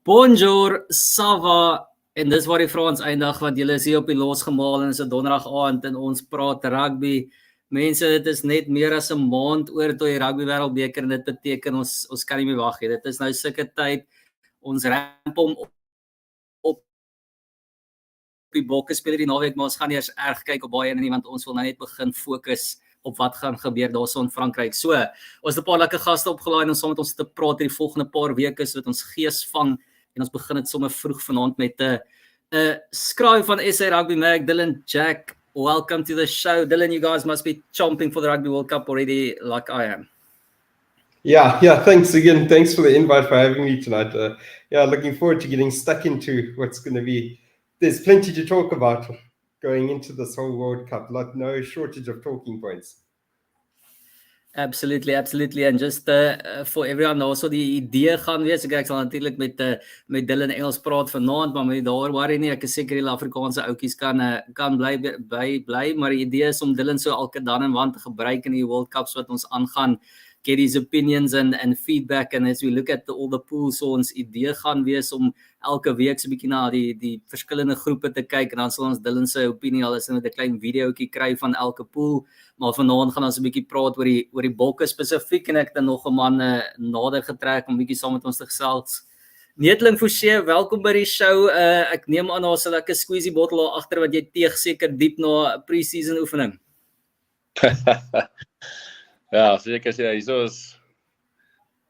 Bonjour, Sava, en dis waar die Frans eindig, want julle is hier op die Losgemaal en is 'n donderdag aand en ons praat rugby. Mense, dit is net meer as 'n maand oor tot die rugby wêreldbeker en dit beteken ons kan nie meer wag nie. Dit is nou sulke tyd, ons ramp hom op die bokke speel die naweek, maar ons gaan nie eers erg kyk op baie nie, want ons wil nou net begin fokus op wat gaan gebeur daarso in Frankryk. So, ons het 'n paar lekker gaste opgelaai en ons saam met ons te praat hierdie volgende paar weke sodat ons gees vang en ons begin dit sommer vroeg vanaand met 'n skraai van SA Rugby Mag, Dylan, Jack. Welcome to the show. Dylan, you guys must be chomping for the Rugby World Cup already like I am. Yeah, thanks again. Thanks for the invite, for having me tonight. Looking forward to getting stuck into what's going to be. There's plenty to talk about going into this whole World Cup. No shortage of talking points. Absolutely. And just for everyone also die idee gaan wees. Ek sal natuurlik met Dylan Engels praat vanaand, maar met daar worry nie. Ek is seker die Afrikaanse ouetjies kan bly, maar die idee is om Dylan so elke dan en wan te gebruik in die World Cups wat ons aangaan. Get his opinions and feedback, and as we look at all the pools, so ons idee gaan wees om elke week so 'n bietjie na die verskillende groepe te kyk en dan sal ons Dylan se opinie al is met 'n klein videoetjie kry van elke pool, maar vanaand gaan ons 'n bietjie praat oor die bokke spesifiek en ek het nog 'n man nader getrek om 'n bietjie saam met ons te gesels. Neetling Forsie, welkom by die show. Ek neem aan daar's 'n lekker squeezy bottel daar agter wat jy teeg seker diep na pre-season oefening. Ja, seker sê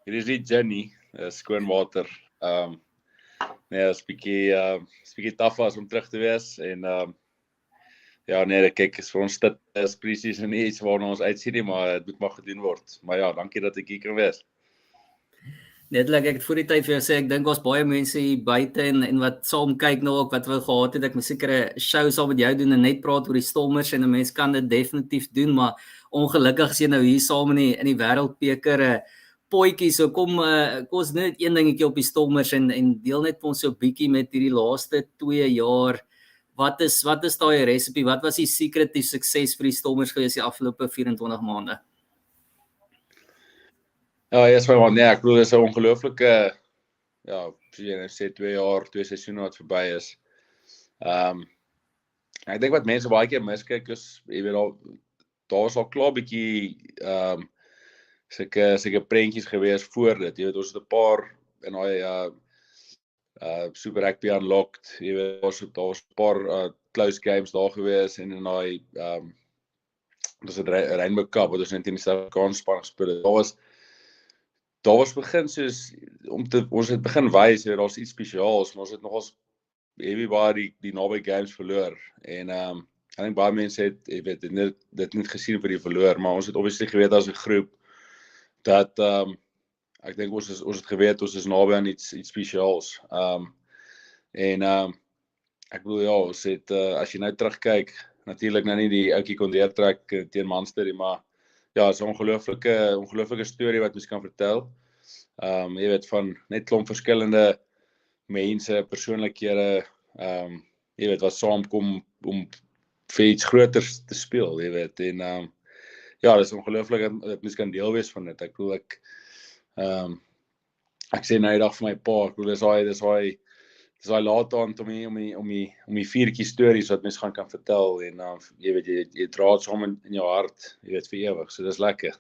hier is die Jenny, skoon water. Is bietjie taaf om terug te wees en kyk, is vir ons dit is presies nie iets waarna ons uitsien nie, maar dit moet maar gedoen word. Maar ja, dankie dat ek hier kan wees. Netlik, ek het voor die tyd vir jou sê, ek dink ons baie mense hier buite en wat saam kyk nou ook wat we gehad het, ek moet seker 'n show saam met jou doen en net praat oor die Stormers en 'n mens kan dit definitief doen, maar ongelukkig is jy nou hier saam in die wêreldbeker potjie, so kom ons net een dingetjie op die Stormers en deel net vir ons so 'n bietjie met hierdie laaste 2 jaar. Wat is daai resepie? Wat was die secret to sukses vir die Stormers gewees die afgelope 24 maande? Ja, ek bedoel, dit is 'n ongelooflike, jy sê 2 jaar, 2 seisoene wat verby is. Ek dink wat mense baie keer miskyk is, jy weet, daar was al klaar bietjie sulke prentjies gewees voor dit. Jy weet, ons het 'n paar in daai Super Rugby Unlocked, jy weet, daar was 'n paar close games daar gewees en in daai dis 'n Rainbow Cup wat ons net in die Suid-Afrikaanse span gespeel het. Daar was begin soos ons het begin wys, jy weet, daar's iets spesiaals, maar ons het nogals heavy baie die naby games verloor en ek dink baie mense het, jy weet, dit nie gesien vir die verloor, maar ons het obviously geweet as 'n groep dat ek dink ons het geweet ons is naby aan iets spesiaals. Ek bedoel ja, ons het as jy nou terugkyk, natuurlik nou nie die ouetjie kon deurtrek teen Munster, maar ja, is 'n ongelooflike storie wat mens kan vertel. Jy weet, van net klomp verskillende mense, persoonlikhede, jy weet, wat saamkom om vir iets groters te speel, jy weet, en dit is ongelooflik dat mens kan deel wees van dit. Ek bedoel, ek sê nou die dag vir my pa, ek bedoel, dis daai laat aand om die viertjie stories wat mens kan vertel, en jy weet, jy dra het saam in jou hart, jy weet, vir ewig, so dis lekker.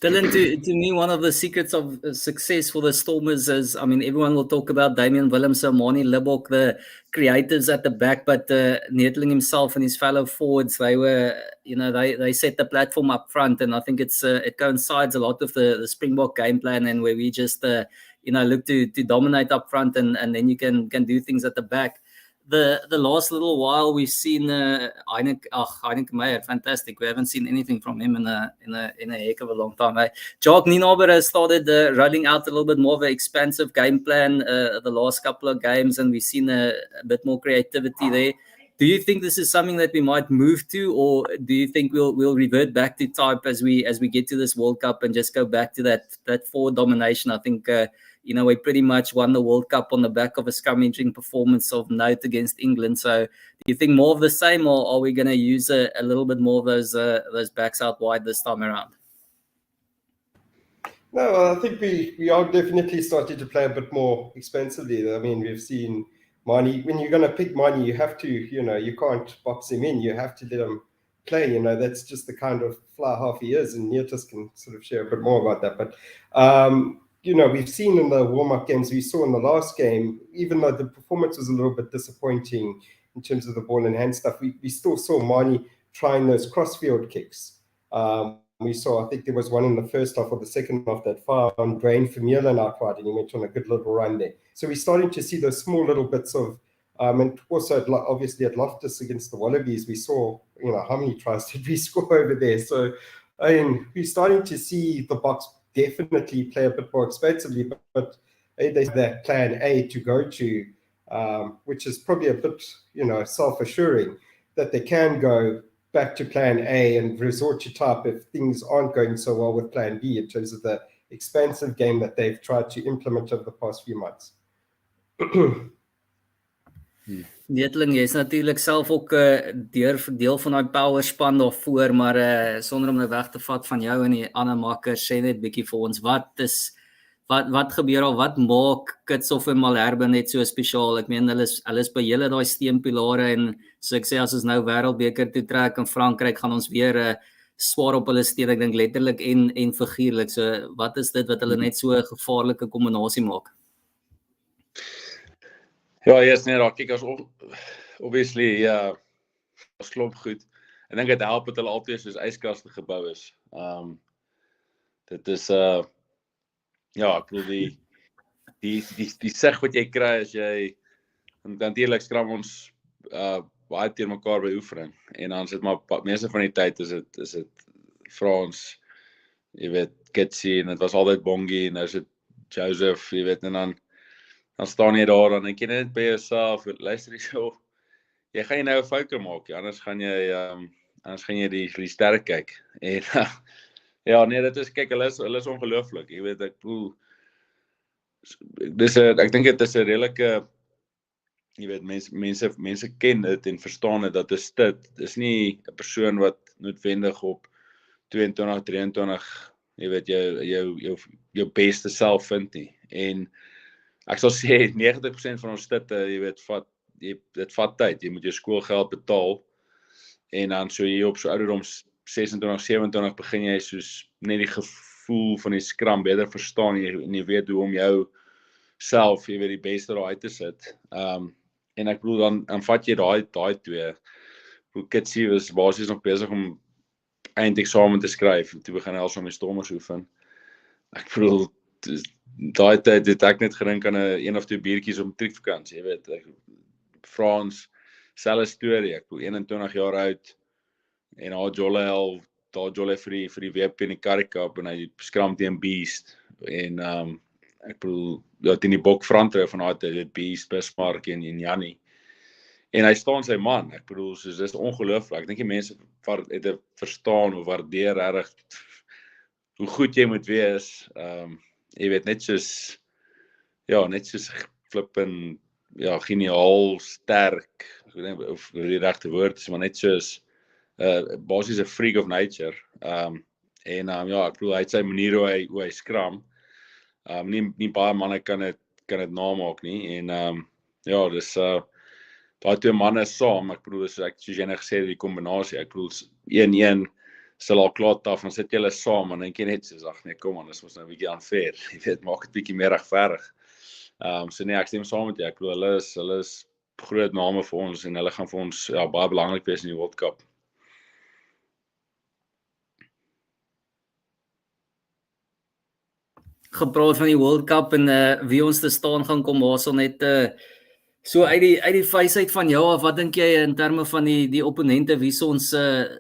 Dylan, to me, one of the secrets of success for the Stormers is, I mean, everyone will talk about Damian Willemse, Mani Libbok, the creators at the back, but Neetling himself and his fellow forwards, they were, you know, they set the platform up front, and I think it coincides a lot with the Springbok game plan, and where we just, look to dominate up front, and then you can do things at the back. The last little while we've seen Heineke Meyer, fantastic. We haven't seen anything from him in a heck of a long time. Jacques Nienaber has started rolling out a little bit more of an expansive game plan the last couple of games, and we've seen a bit more creativity there. Do you think this is something that we might move to, or do you think we'll revert back to type as we get to this World Cup and just go back to that forward domination? I think we pretty much won the World Cup on the back of a scrummaging performance of note against England. So, do you think more of the same, or are we going to use a little bit more of those backs out wide this time around? No, I think we are definitely starting to play a bit more expensively. I mean, we've seen Mani, when you're going to pick Mani, you have to, you can't box him in. You have to let him play. That's just the kind of fly half he is. And Nietis can sort of share a bit more about that. But, we've seen in the warm-up games we saw in the last game, even though the performance was a little bit disappointing in terms of the ball and hand stuff, we still saw Mani trying those crossfield kicks. We saw, I think there was one in the first half or the second half that found Dwayne Vermeulen out wide, and he went on a good little run there. So we're starting to see those small little bits of, and also obviously at Loftus against the Wallabies, we saw, how many tries did we score over there? So, we're starting to see the box definitely play a bit more expensively, but there's that plan A to go to, which is probably a bit, self-assuring that they can go back to plan A and resort to type if things aren't going so well with plan B in terms of the expansive game that they've tried to implement over the past few months. Neetling, jy is natuurlik self ook deel van daai power span daarvoor, maar sonder om nou weg te vat van jou en die ander makkers, sê net bietjie vir ons, wat gebeur al, wat maak Kitsoff en Malherbe net so spesiaal? Ek meen, hulle is by julle daai steunpilare en so ek sê, as ons nou wêreldbeker toe trek in Frankryk, gaan ons weer swaar op hulle steun, ek dink letterlik en figuurlik. So wat is dit wat hulle net so 'n gevaarlike kombinasie maak? Ja, yes, nee, kyk, as obviously, as klop goed. Ek dink dit help dat hulle altyd soos yskaste gebou is. Dit is, ek bedoel die sig wat jy kry as jy, natuurlik skram ons baie teen mekaar by oefening, en dan sit maar, meeste van die tyd is dit Frans, jy weet, Kitsie, en dit was altyd Bongie, en nou is dit Joseph, jy weet, en dan staan jy daar, dan denk jy net by jouself, luister jy gaan jy nou 'n foutjie maak, anders gaan jy die sterre kyk, en ja, nee, dit is, kyk, hulle is ongelooflik, jy weet, ek bedoel, ek dink dit is 'n redelike, jy weet, mense ken dit en verstaan dit, dat dit is nie 'n persoon wat noodwendig op 22, 23, jy weet, jou beste self vind nie, en ek sal sê, 90% van ons stitte, jy weet, dit vat tyd, jy moet jou skoolgeld betaal, en dan so jy op so ouderdom 26, 27 begin jy soos net die gevoel van die skram beter verstaan, en jy weet hoe om jou self, jy weet, die beste daar uit te sit, en ek bedoel, dan vat jy daai twee, Kitsie was basies nog besig om eindeksamen te skryf, en toe begin hy al my stormers oefen, ek bedoel, daai tyd het ek net gedink aan 1 of 2 biertjies op matriekvakansie, jy weet, Frans, selfe storie, ek bedoel 21 jaar oud, en daar jolle vir die WP in die Karikap, en hy skram teen Beast, en ek bedoel, teen die Bok Frantrou van daai tyd, Beast, Bismarck en Jannie, en hy staan sy man, ek bedoel, soos, dit is ongelooflik, ek dink die mense het verstaan of waardeer reg hoe goed jy moet wees, jy weet, net soos flippin, geniaal, sterk, ek weet nie of die regte woord is, maar net soos, basies 'n freak of nature, en ek bedoel, hy het sy manier hoe hy skram, nie baie manne kan dit namaak nie, en dis, daai twee manne saam, ek bedoel, soos jy net gesê het, die kombinasie, ek bedoel, 1-1, sal al klaar taf, dan sit julle saam, en denk jy net soos, ag nee, kom aan, dis mos nou 'n bietjie unfair, jy weet, maak dit bietjie meer regverdig. So nee, ek stem saam met jou, ek bedoel, hulle is groot name vir ons, en hulle gaan vir ons, baie belangrik wees in die World Cup. Gepraat van die World Cup, en wie ons te staan gaan kom, Hassel, net so uit die wysheid van jou af, wat dink jy in terme van die opponente, wie is ons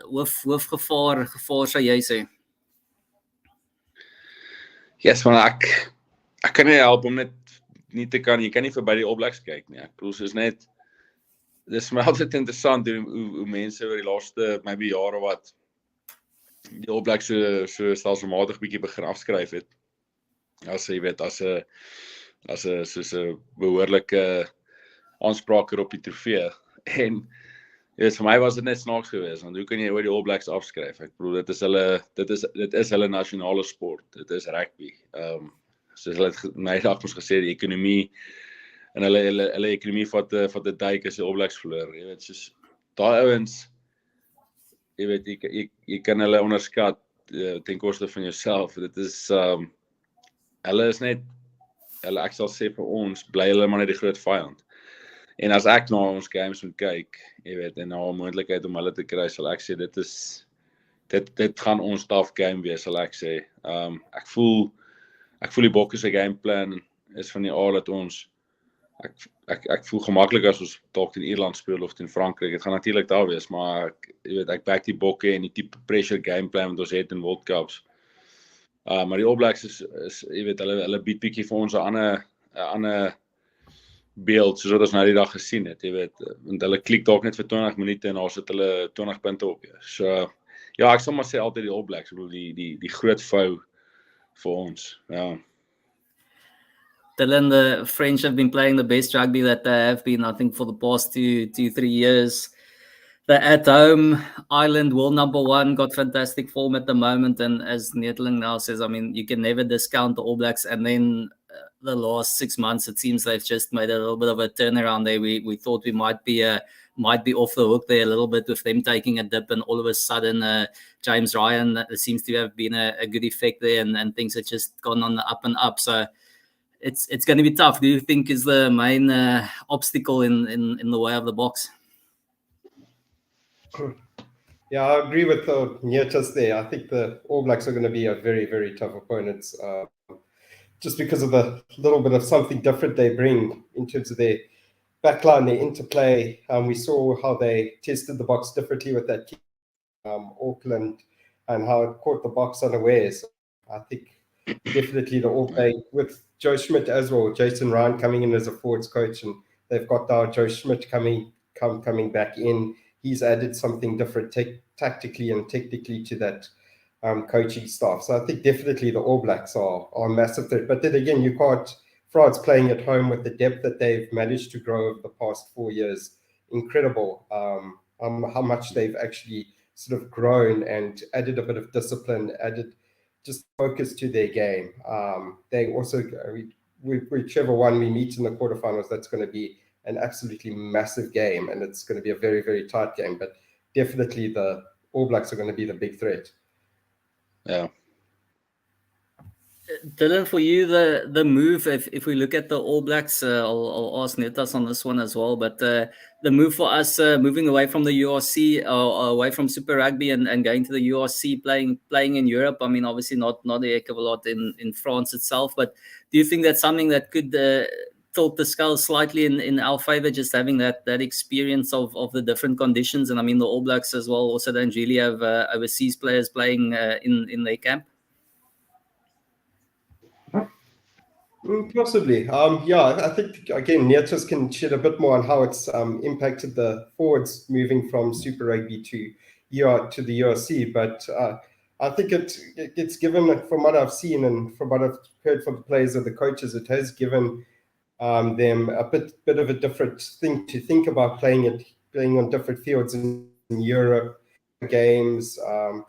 hoofgevaar sal jy sê? Yes, man, ek kan nie help om net nie te jy kan nie verby die All Blacks kyk nie, ek bedoel, soos net, dit is my altyd interessant, hoe mense oor die laaste, maybe jare wat, die All Blacks so stelselmatig bietjie begin afskryf het, jy weet, as 'n behoorlike aanspraker op die trofee, en Jy weet, vir my was dit net snaaks geweest, want hoe kan jy oor die All Blacks afskryf? Ek bedoel, dit is hulle nasionale sport, dit is rugby. Soos hulle het my dag ons gesê, die ekonomie, en hulle ekonomie vat 'n duik as die All Blacks verloor. Jy weet, soos daai ouens, jy weet, jy kan hulle onderskat ten koste van jouself. Dit is hulle is net ek sal sê vir ons, bly hulle maar net die groot vyand. En as ek na ons games moet kyk, jy weet, en na 'n moontlikheid om hulle te kry, sal ek sê dit gaan ons tough game wees, sal ek sê. Ek voel die Bokke se gameplan is van die aard dat ons ek voel gemaklik as ons dalk teen Ierland speel of teen Frankryk. Dit gaan natuurlik daar wees, maar jy weet, ek back die Bokke en die tipe pressure gameplan wat ons het in World Cups. Maar die All Blacks is jy weet, hulle bied bietjie vir ons 'n ander beeld, soos wat ons nou die dag gesien het, jy weet, want hulle klik dalk net vir 20 minute en daar sit hulle 20 punte op. So, ja, ek sal maar sê altyd die All Blacks, ek bedoel die groot vou vir ons, ja. Dylan, the French have been playing the best rugby that they have been, I think, for the past 3 years. They're at home. Ireland, world number 1, got fantastic form at the moment. And as Neteling now says, I mean, you can never discount the All Blacks. And then the last 6 months, it seems they've just made a little bit of a turnaround there. We thought we might be off the hook there a little bit with them taking a dip, and all of a sudden James Ryan seems to have been a good effect there, and things have just gone on the up and up. So it's going to be tough. Do you think is the main obstacle in the way of the Boks? Yeah, I agree with Nietas there. I think the All Blacks are going to be a very, very tough opponent, just because of the little bit of something different they bring in terms of their backline, their interplay. We saw how they tested the box differently with that kick, Auckland, and how it caught the box unawares. I think definitely the All Blacks with Joe Schmidt as well, Jason Ryan coming in as a forwards coach, and they've got now Joe Schmidt coming back in. He's added something different tactically and technically to that coaching staff. So I think definitely the All Blacks are a massive threat. But then again, you can't, France playing at home with the depth that they've managed to grow over the past 4 years, incredible how much they've actually sort of grown and added a bit of discipline, added just focus to their game. They also, whichever one we meet in the quarterfinals, that's going to be an absolutely massive game, and it's going to be a very, very tight game. But definitely the All Blacks are going to be the big threat. Yeah. Dylan, for you, the move, if we look at the All Blacks, I'll ask Netas on this one as well, but the move for us moving away from the URC, or away from Super Rugby and going to the URC, playing in Europe, I mean, obviously not a heck of a lot in France itself, but do you think that's something that could tilt the scale slightly in our favor, just having that experience of the different conditions? And I mean, the All Blacks as well also don't really have overseas players playing in their camp. Possibly. Yeah, I think, again, Nietas can shed a bit more on how it's impacted the forwards moving from Super Rugby to the URC. But I think it's given, from what I've seen and from what I've heard from the players and the coaches, it has given them a bit of a different thing to think about, playing on different fields in Europe, games,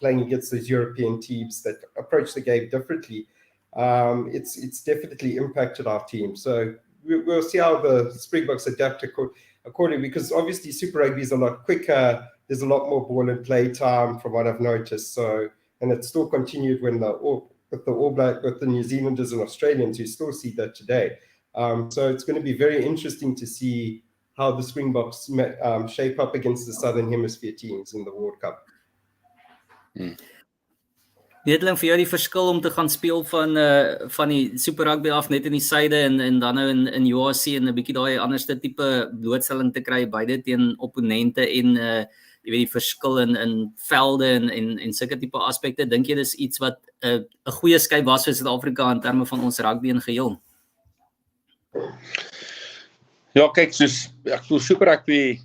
playing against those European teams that approach the game differently. It's definitely impacted our team. So we'll see how the Springboks adapt accordingly, because obviously Super Rugby is a lot quicker. There's a lot more ball and play time from what I've noticed. So, and it still continued with the All Black, with the New Zealanders and Australians. You still see that today. So it's going to be very interesting to see how the Springboks shape up against the Southern Hemisphere teams in the World Cup. Neteling, vir jou die verskil om te gaan speel van die Super Rugby af net in die suide en dan nou in URC en 'n bietjie daai anderste tipe blootstelling te kry beide teen opponente en jy weet die verskil in velde en sulke tipe aspekte, dink jy dis iets wat 'n goeie skuif was vir Suid-Afrika in terme van ons rugby in geheel? Ja, kyk, soos ek voel Super Rugby,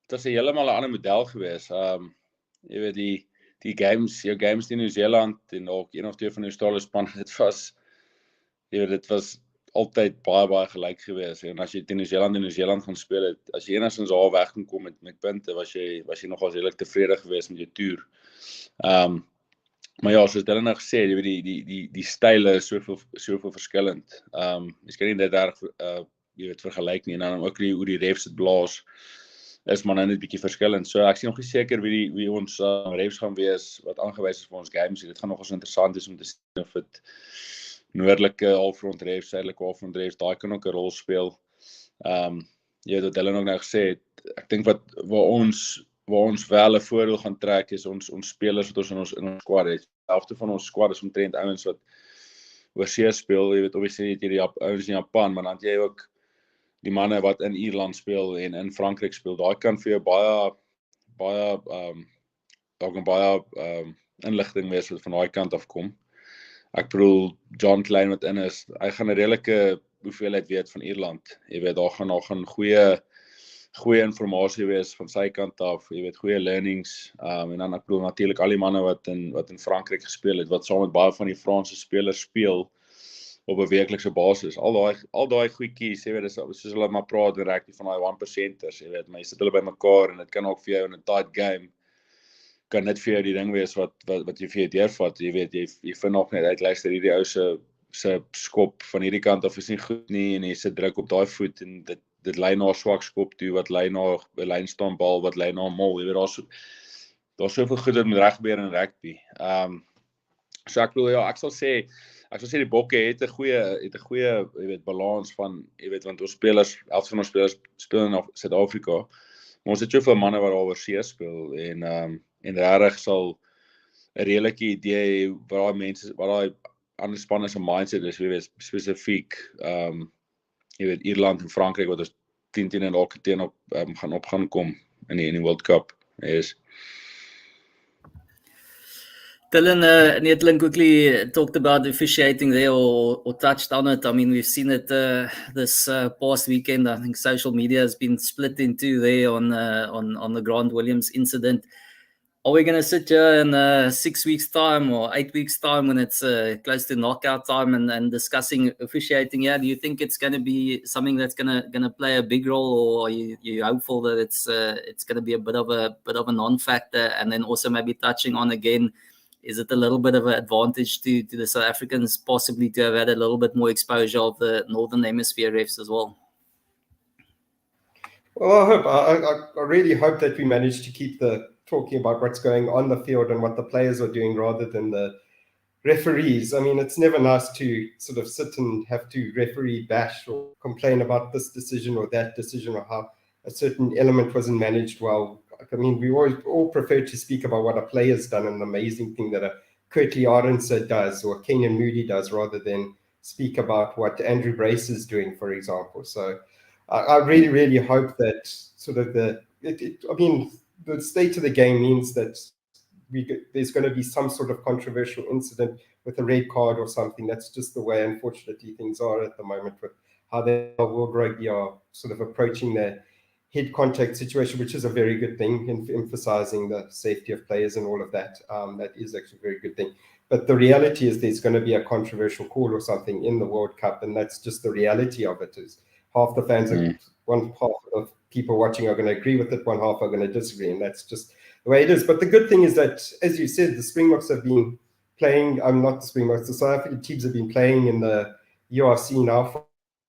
dit is heeltemal 'n ander model gewees. Jy weet die games, jou games in New Zealand en ook een of twee van die Australiese span, dit was altyd baie gelyk gewees. En as jy teen Nieu Zeeland gaan speel het, as jy enigstens daar weg kon kom met punte, was jy nogal redelik tevrede gewees met jou toer. Maar ja, soos Dylan nou gesê, jy weet die style is soveel verskillend. Mens kan nie dit reg jy weet vergelyk nie, en dan ook hoe die refs dit blaas, is maar nou net bietjie verskillend. So ek sien nog nie seker wie ons refs gaan wees wat aangewys is vir ons games. Dit gaan nogals interessant is om te sien of dit noordelike halfrond refs, suidelike halfrond refs, daai kan ook 'n rol speel. Jy weet wat hulle nog nou gesê het, ek dink waar ons wel 'n voordeel gaan trek is ons spelers wat ons in ons squad het. Die helfte van ons squad is omtrent ouens wat oorsee speel, jy weet obviously het jy die ouens in Japan, maar dan het jy ook die manne wat in Ierland speel en in Frankryk speel. Daai kan vir jou baie inligting wees wat van daai kant af kom. Ek bedoel, John Klein wat in is, hy gaan 'n redelike hoeveelheid weet van Ierland. Jy weet, daar gaan goeie informasie wees van sy kant af, jy weet, goeie learnings, en dan ek bedoel natuurlik al die manne wat in Frankryk gespeel het, wat saam met baie van die Franse spelers speel op 'n weeklikse basis. Al daai goedjies, jy weet, soos hulle maar praat en rugby van daai 1%ers, jy weet, maar jy sit hulle bymekaar en dit kan ook vir jou in 'n tight game kan dit vir jou die ding wees wat jy vir jou deurvat. Jy weet, jy vind nog net uit, luister, hierdie ou se skop van hierdie kant af is nie goed nie, en jy sit druk op daai voet, en dit lei na 'n swak skop toe, wat lei na 'n lynstaan bal, wat lei na 'n mol. Jy weet, daar's soveel goed wat moet reg gebeur in rugby. So ek bedoel, ja, ek sal sê die Bokke het 'n goeie, jy weet, balans van, jy weet, want ons spelers, elf van ons spelers speel in Suid-Afrika, maar ons het soveel manne wat daar oorsee speel, en regtig sal 'n redelike idee hê wat daai ander spanne se mindset is, jy weet, spesifiek, jy weet, Ierland en Frankryk wat ons 10 en dalk teen gaan kom in die World Cup is. Dylan, Netling quickly talked about officiating there or touched on it. I mean, we've seen it this past weekend. I think social media has been split in two there on the Grant Williams incident. Are we going to sit here in 6 weeks' time or 8 weeks' time when it's close to knockout time and discussing officiating? Yeah, do you think it's going to be something that's going to play a big role, or are you hopeful that it's going to be a bit of a non-factor? And then also maybe touching on again, is it a little bit of an advantage to the South Africans possibly to have had a little bit more exposure of the Northern Hemisphere refs as well? Well, I really hope that we manage to keep talking about what's going on the field and what the players are doing rather than the referees. I mean, it's never nice to sort of sit and have to referee bash or complain about this decision or that decision or how a certain element wasn't managed well. I mean, we all prefer to speak about what a player's done and the amazing thing that a Curtly Arendse does or Kenyon Moody does rather than speak about what Andrew Brace is doing, for example. So I really, really hope that sort of the state of the game means that there's going to be some sort of controversial incident with a red card or something. That's just the way, unfortunately, things are at the moment with how the World Rugby are sort of approaching their head contact situation, which is a very good thing, in emphasizing the safety of players and all of that. That is actually a very good thing. But the reality is there's going to be a controversial call or something in the World Cup, and that's just the reality of it. Is half the fans, one half of people watching are going to agree with it, one half are going to disagree, and that's just the way it is. But the good thing is that, as you said, the Springboks have been playing, not the Springboks, the South African teams have been playing in the URC now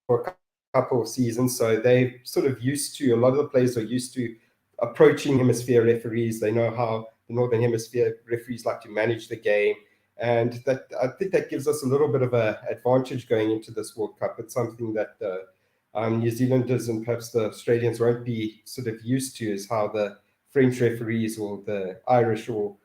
for a couple of seasons, so they're sort of used to, a lot of the players are used to approaching hemisphere referees. They know how the Northern Hemisphere referees like to manage the game, and that, I think that gives us a little bit of an advantage going into this World Cup. It's something that New Zealanders and perhaps the Australians won't be sort of used to, is how the French referees or the Irish or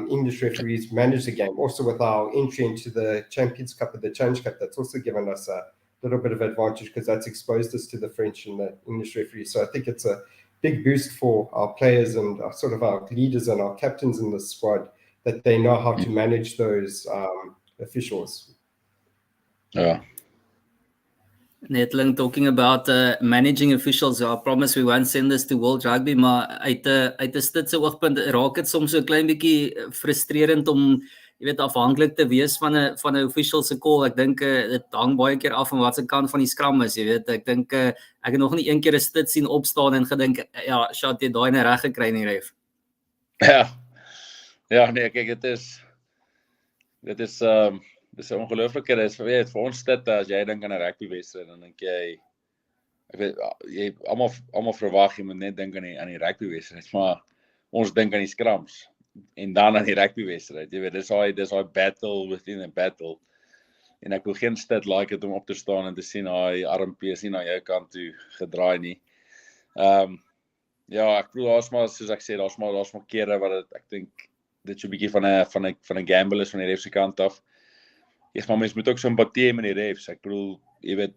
English referees manage the game. Also with our entry into the Champions Cup and the Challenge Cup, that's also given us a little bit of advantage because that's exposed us to the French and the English referees. So I think it's a big boost for our players and sort of our leaders and our captains in the squad, that they know how to manage those officials. Yeah. Netling, talking about managing officials, I promise we won't send this to World Rugby, maar uit 'n stitse oogpunt raak dit soms so 'n klein bietjie frustrerend om jy weet afhanklik te wees van 'n official se call. Ek dink dit hang baie keer af van wat se kant van die skram is, jy weet. Ek dink ek het nog nie een keer 'n stit sien opstaan en gedink ja, shot jy daai net reg gekry nie, ref. Ja, nee, kyk, dit is 'n ongelooflike dis vir ons stit as jy dink aan 'n rugbywedstryd, dan dink jy ek weet jy almal verwag jy moet net dink aan die rugbywedstryd, maar ons dink aan die skrams en dan aan die rugbywedstryd. Jy weet, dis daai battle within a battle. En ek wil geen stit like het om op te staan en te sien hy armpies nie na jou kant toe gedraai nie. Ja, ek bedoel daar's maar soos ek sê, daar's maar kere wat ek dink dit so 'n bietjie van 'n gamble is van die ref se kant af. Maar mens moet ook simpatie hê met die refs. Ek bedoel, jy weet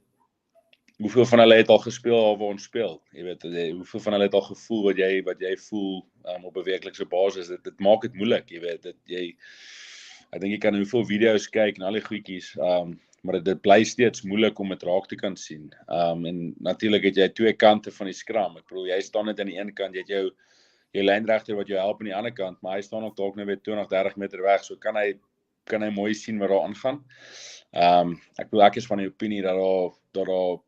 hoeveel van hulle het al gespeel waar ons speel. Jy weet, hoeveel van hulle het al gevoel wat jy voel op 'n weeklikse basis. Dit maak dit moeilik, jy weet. Ek dink jy kan hoeveel video's kyk en al die goedjies, maar dit bly steeds moeilik om dit raak te kan sien. En natuurlik het jy twee kante van die skram. Ek bedoel, jy staan net aan die een kant, jy het jou lynregter wat jou help aan die ander kant, maar hy staan ook dalk net weer 20-30 meter weg, so kan hy mooi sien wat daar aangaan. Ek bedoel, ek is van die opinie dat daar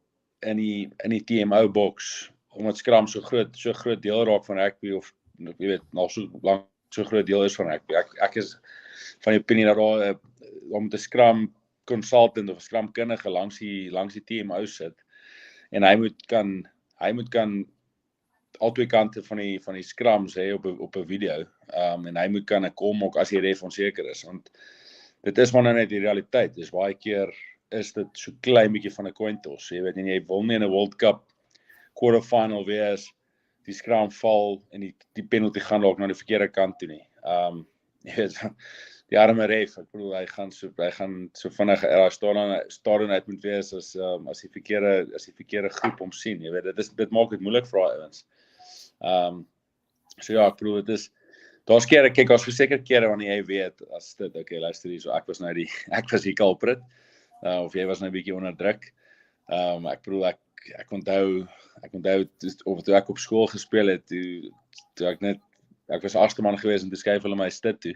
in die TMO box, omdat skram so groot deel raak van rugby, of jy weet, nog so lank so groot deel is van rugby. Ek is van die opinie dat daar om te skram consultant of 'n skramkundige langs die TMO sit, en hy moet kan al twee kante van die skrams hê op 'n video, en hy moet kan 'n call maak as die ref onseker is, want dit is maar nou net die realiteit. Dis baie keer is dit so klein bietjie van 'n coin toss, jy weet, en jy wil nie in 'n World Cup quarterfinal wees, die skram val en die penalty gaan dalk na die verkeerde kant toe nie. Jy weet, die arme ref, ek bedoel, hy gaan so vinnig stadion uit moet wees as die verkeerde groep hom sien, jy weet, dit maak dit moeilik vir daai ouens. So ja, ek bedoel, daar's kere, kyk, daar's verseker kere wanneer jy weet, as dit, okay, luister hier, so ek was die culprit, of jy was nou 'n bietjie onder druk. Ek bedoel, ek onthou, of toe ek op skool gespeel het, toe ek was 8ste man gewees en toe skuif hulle my stit toe.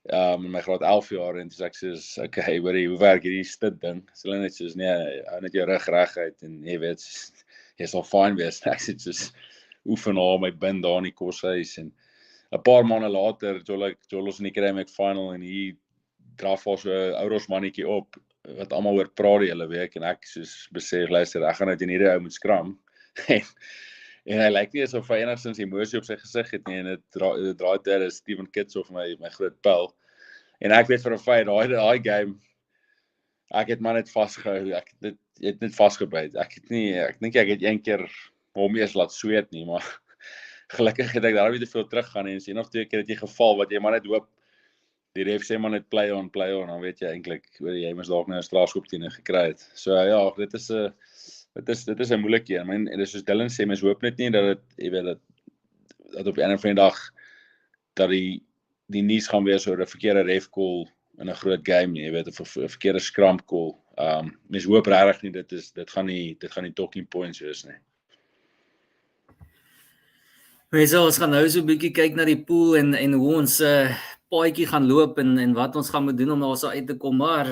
In my graad 11 jaar, en toe ek soos, okay, hoe werk hierdie stit ding? So hulle net soos, nee, hou net jou rug reguit, en jy weet, jy sal fine wees. Ek sit soos, oefen al my bind daar in die koshuis, en 'n paar maande later, Jolos in die Kruimek final, en hier draf al so 'n ouros mannetjie op, wat almal oor praat die hele week, en ek soos besef, luister, ek gaan uit in hierdie ou moet skram, en hy lyk nie asof hy enigstens emosie op sy gesig het nie, en dit draai ter Steven Kitts of my groot pel, en ek weet vir 'n feit, daai game, ek het maar net vasgehou, ek het net vasgebyt, ek dink ek het een keer hom eers laat sweet nie, maar gelukkig het ek daar nie te veel teruggaan, en sien nog 2 keer het jy geval, wat jy maar net hoop, die ref sê maar net play on, dan weet jy eintlik, jy moes dalk nou 'n strafskop teen gekry het. So ja, dit is 'n moeilike een, en dit is soos Dylan sê, mens hoop net nie dat jy weet, dat op 'n einde van die dag, dat die nuus gaan wees oor 'n verkeerde ref call in 'n groot game nie, jy weet, of 'n verkeerde scrum call. Mens hoop regtig nie, dit gaan nie talking points wees nie. Ons gaan nou so 'n bietjie kyk na die pool en hoe ons paadjie gaan loop en wat ons gaan moet doen om daar so uit te kom, maar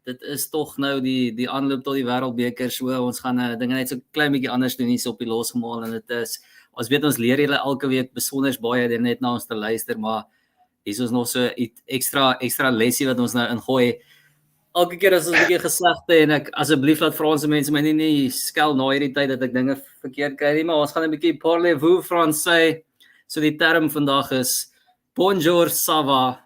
dit is tog nou die aanloop tot die wêreldbeker, so ons gaan dinge net so klein bietjie anders doen hier op die Losgemaal, en dit is, ons weet ons leer julle elke week besonder baie deur net na ons te luister, maar hier is nog so ekstra lesie wat ons nou ingooi. Elke keer as ons 'n bietjie gesegde, en ek asseblief laat Franse mense my nie skel na hierdie tyd dat ek dinge verkeerd kry nie, maar ons gaan 'n bietjie parlez-vous Français. So die term vandag is bonjour, ça va,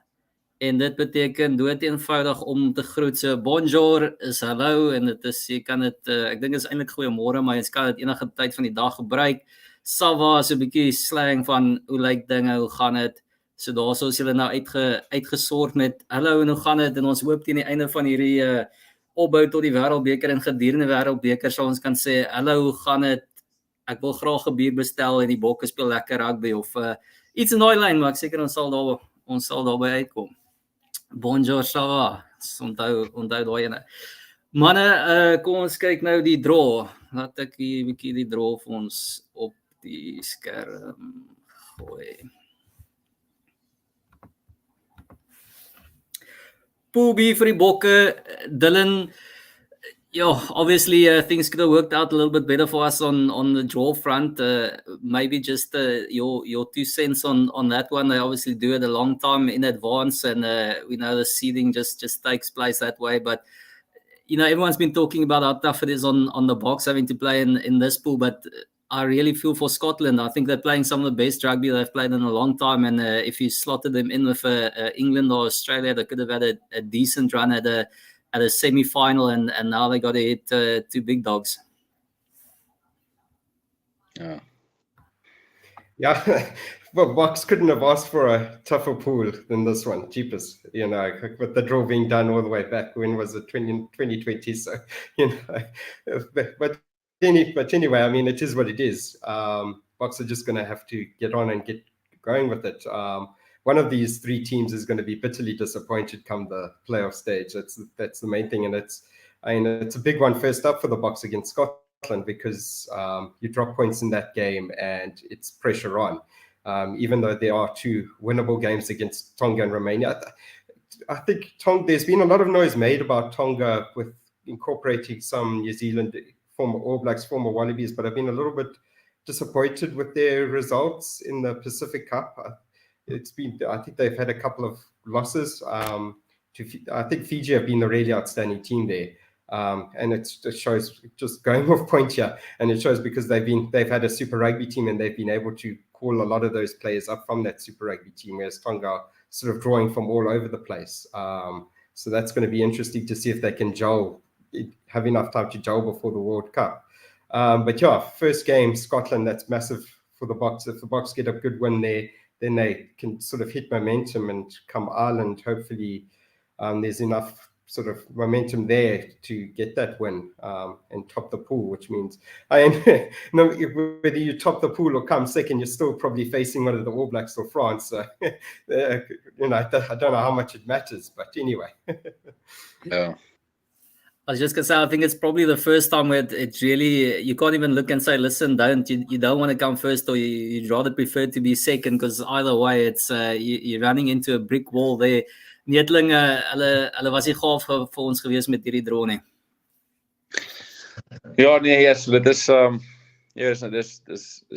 en dit beteken doeteenvoudig om te groet. So bonjour is hallo, en dit is, jy kan dit, ek dink dit is eintlik goeiemôre, maar jy kan dit enige tyd van die dag gebruik. Ça va is 'n bietjie slang van hoe lyk dinge, hoe gaan dit? So daarso is julle nou uitgesorg met hallo en hoe gaan dit, en ons hoop teen die einde van hierdie opbou tot die wêreldbeker en gedurende wêreldbeker sal ons kan sê hallo, hoe gaan dit? Ek wil graag 'n bier bestel en die bokke speel lekker rugby of iets in daai lyn, maar ek seker ons sal daarby uitkom. Bonjour, ça va. Onthou daai ene. Manne, kom ons kyk nou die draw. Laat ek hier 'n bietjie die draw vir ons op die skerm gooi. Pool B vir die Bokke, Dylan. Yeah, obviously things could have worked out a little bit better for us on the draw front. Maybe just your 2 cents on that one. They obviously do it a long time in advance, and we know the seeding just takes place that way. But everyone's been talking about how tough it is on the Boks having to play in this pool, but I really feel for Scotland. I think they're playing some of the best rugby they've played in a long time, and if you slotted them in with England or Australia, they could have had a decent run at a semi-final, and now they got to hit 2 big dogs. Yeah. Yeah, well, Boks couldn't have asked for a tougher pool than this one. Cheapest, with the draw being done all the way back. When was it? 2020. So, but anyway, I mean, it is what it is. Boks are just going to have to get on and get going with it. One of these 3 teams is going to be bitterly disappointed come the playoff stage. That's the main thing, and it's a big one first up for the Boks against Scotland, because you drop points in that game and it's pressure on. Even though there are 2 winnable games against Tonga and Romania, I think there's been a lot of noise made about Tonga with incorporating some New Zealand former All Blacks, former Wallabies, but I've been a little bit disappointed with their results in the Pacific Cup. I think they've had a couple of losses. I think Fiji have been the really outstanding team there. And it shows, just going off point here, and it shows because they've had a Super Rugby team, and they've been able to call a lot of those players up from that Super Rugby team, whereas Tonga are sort of drawing from all over the place. So that's going to be interesting to see if they can have enough time to gel before the World Cup. But yeah, first game, Scotland, that's massive for the Boks. If the Boks get a good win there, then they can sort of hit momentum, and come Ireland, hopefully there's enough sort of momentum there to get that win and top the pool, which means whether you top the pool or come second, you're still probably facing one of the All Blacks or France. So, I don't know how much it matters, but anyway. Yeah. I was just going to say, I think it's probably the first time where it's really, you can't even look and say, listen, you don't want to come first, or you'd rather prefer to be second, because either way, it's you're running into a brick wall there. Netling, hulle was nie gaaf vir ons gewees met hierdie draw nie. Ja, nee, yes, dit is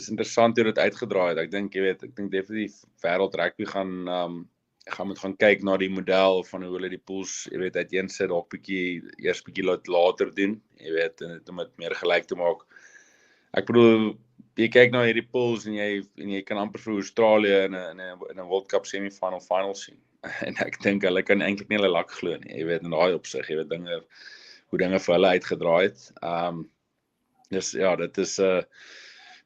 interessant hoe dit uitgedraai het. Ek dink definitief wêreld rugby gaan moet gaan kyk na die model van hoe hulle die pools, uiteensit, dalk eers bietjie later doen, om dit meer gelyk te maak. Ek bedoel, jy kyk na hierdie pools en jy kan amper vir Australië in 'n World Cup semi-final final sien. En ek dink hulle kan eintlik nie hulle lak glo nie, in daai opsig, hoe dinge vir hulle uitgedraai het. Dus ja, dit is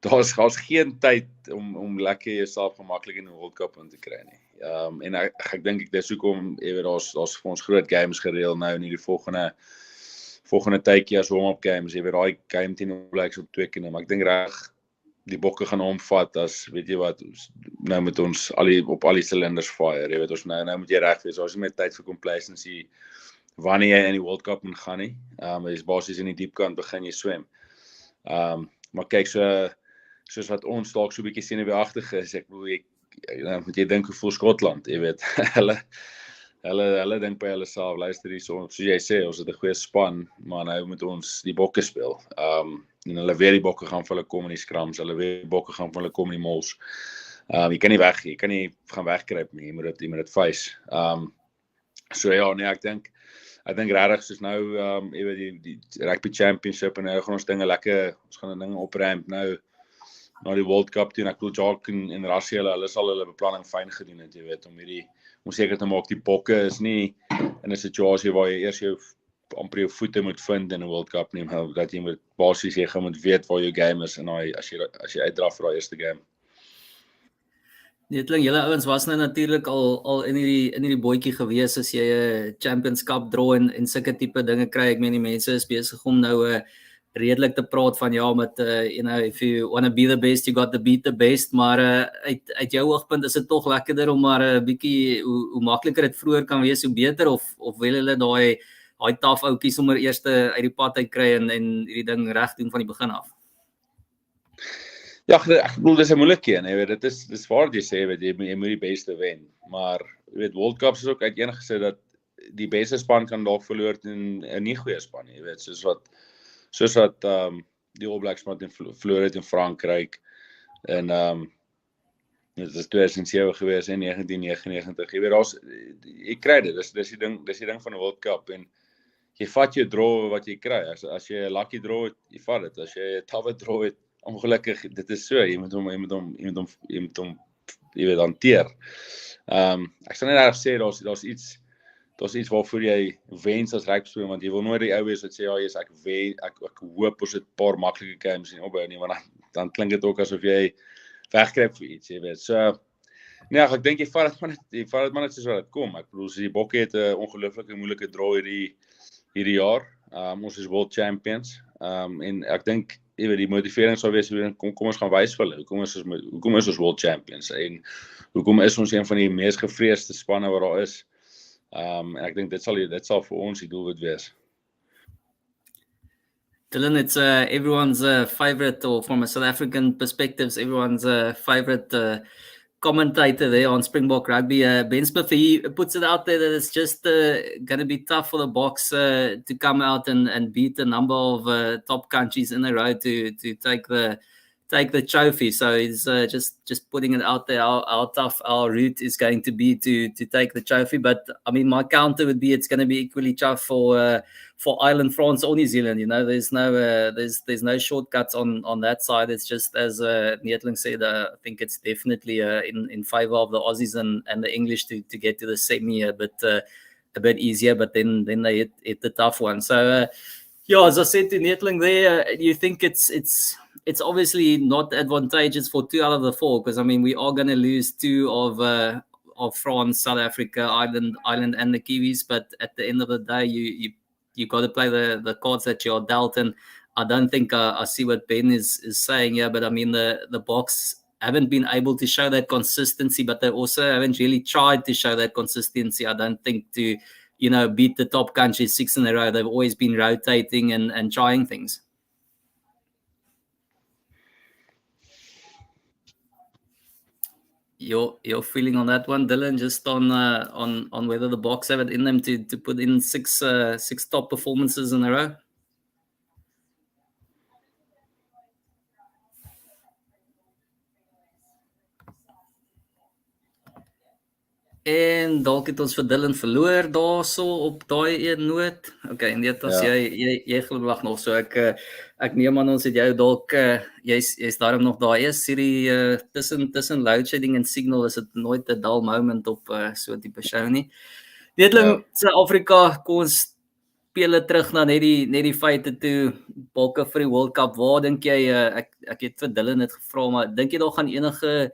daar's geen tyd om lekker jouself gemaklik in 'n World Cup in te kry nie. En ek dink dis hoekom daar's vir ons groot games gereël nou in hierdie volgende tydjie as warm-up games, daai game teen All Blacks op 2 keer. Maar ek dink reg die Bokke gaan omvat as, weet jy wat, nou met ons op al die cylinders fire, ons nou moet jy reg wees, daar's nie meer tyd vir complacency wanneer jy in die World Cup moet gaan nie. Jy is basies in die diepkant begin jy swem. Maar kyk, soos wat ons dalk so 'n bietjie senuweeagtig is, ek bedoel, moet jy dink hoe voel Skotland, hulle dink by hulle self, luister hier, soos jy sê, ons het 'n goeie span, maar nou moet ons die Bokke speel. En hulle weet die Bokke gaan vir hulle kom in die scrums, hulle weet die Bokke gaan vir hulle kom in die mols. Jy kan nie gaan wegkruip nie, jy moet dit face. So ja, nee, ek dink regtig soos nou, die Rugby Championship, en nou gaan ons gaan dinge opramp nou na die World Cup toe, en ek bedoel Jacques en Rassie, hulle sal hulle beplanning fyn gedoen het, om seker te maak die Bokke is nie in 'n situasie waar jy eers amper jou voete moet vind in 'n World Cup nie, maar dat jy moet basies jy moet weet waar jou game is, en as jy uitdraf vir daai eerste game. Netling, julle ouens was nou natuurlik al in hierdie bootjie gewees as jy 'n Champions Cup draw en sulke tipe dinge kry. Ek meen die mense is besig om nou redelik te praat van ja, met if you want to be the best, you got to beat the best, maar uit jou oogpunt is dit tog lekkerder om maar 'n bietjie hoe makliker dit vroeër kan wees, hoe beter, of wil hulle daai taaf ouetjies sommer eers uit die pad uit kry en hierdie ding reg doen van die begin af? Ja, ek bedoel dis 'n moeilike een, dit is waar jy sê, jy moet die beste wen, maar World Cups is ook uiteengesit dat die beste span kan dalk verloor teen 'n nie goeie span, jy weet, soos wat die All Blacks maar verloor het in Frankryk en dit is 2007 gewees en 1999. Jy weet, jy kry dit, dis die ding van 'n World Cup en jy vat jou draw wat jy kry. As jy 'n lucky draw het, jy vat dit. As jy 'n tawe draw het, ongelukkig, dit is so, jy moet hom jy weet hanteer. Ek sal net reg sê daar's iets waarvoor jy wens as rugby, want jy wil nooit die ou wees wat sê ja, yes, ek hoop ons het 'n paar maklike games en opbou nie, want dan klink dit ook asof jy wegkruip vir iets, jy weet. So nee, ek dink jy vat dit maar net soos wat dit kom. Ek bedoel, die Bokke het 'n ongelooflike moeilike draw hierdie jaar. Ons is world champions. En ek dink jy weet die motivering sou wees kom ons gaan wys vir hulle. Hoekom is ons world champions en hoekom is ons een van die mees gevreesde spanne wat daar is? En ek dink dit sal vir ons die doelwit wees. Dylan, it's everyone's favorite, or from a South African perspective, everyone's favorite commentator there on Springbok Rugby. Ben Smith, he puts it out there that it's just going to be tough for the Boks to come out and beat a number of top countries in a row to take the trophy. So he's just putting it out there how tough our route is going to be to take the trophy. But I mean, my counter would be it's going to be equally tough for Ireland, France, or New Zealand. You know, there's no shortcuts on that side. It's just as Neetling said. I think it's definitely in favour of the Aussies and the English to get to the semi a bit easier. But then they hit the tough one. So yeah, as I said to Neetling there, you think it's obviously not advantageous for 2 out of the 4, because I mean we are going to lose 2 of France, South Africa, Ireland, and the Kiwis. But at the end of the day, you got to play the cards that you're dealt. And I don't think I see what Ben is saying here. But I mean the Boks haven't been able to show that consistency, but they also haven't really tried to show that consistency. I don't think to beat the top countries 6 in a row. They've always been rotating and trying things. Your feeling on that one, Dylan, just on whether the Boks have it in them to put in 6 top performances in a row? En dalk het ons vir Dylan verloor daarso op daai een noot. Okay, en dit as jy glimlag nog so ek neem aan ons het jou dalk jy's daarom nog daar is hierdie tussen load shedding en signal is dit nooit 'n dull moment op so 'n tipe show nie. Neetling, Suid-Afrika, kom ons speel terug na net die feite toe Bokke vir die World Cup. Waar dink jy ek het vir Dylan dit gevra, maar dink jy daar gaan enige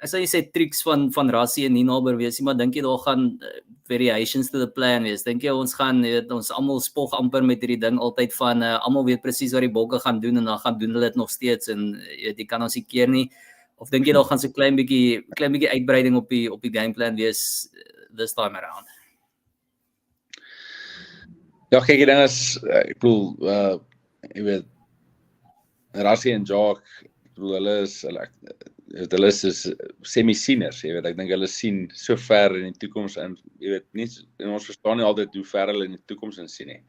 as jy sê tricks van Rassie en Ninaber wees, maar dink jy daar gaan variations to the plan wees? Dink jy ons gaan ons almal spog amper met hierdie ding altyd van almal weet presies wat die Bokke gaan doen en dan gaan doen hulle dit nog steeds en jy kan ons nie keer nie? Of dink jy daar gaan so klein bietjie uitbreiding op die gameplan wees this time around? Ja, kyk, die ding is ek bedoel jy weet Rassie en Jacques, ek bedoel hulle is semi-sieners, jy weet, ek dink hulle sien so ver in die toekoms en jy weet, en ons verstaan nie altyd hoe ver hulle in die toekoms in sien nie.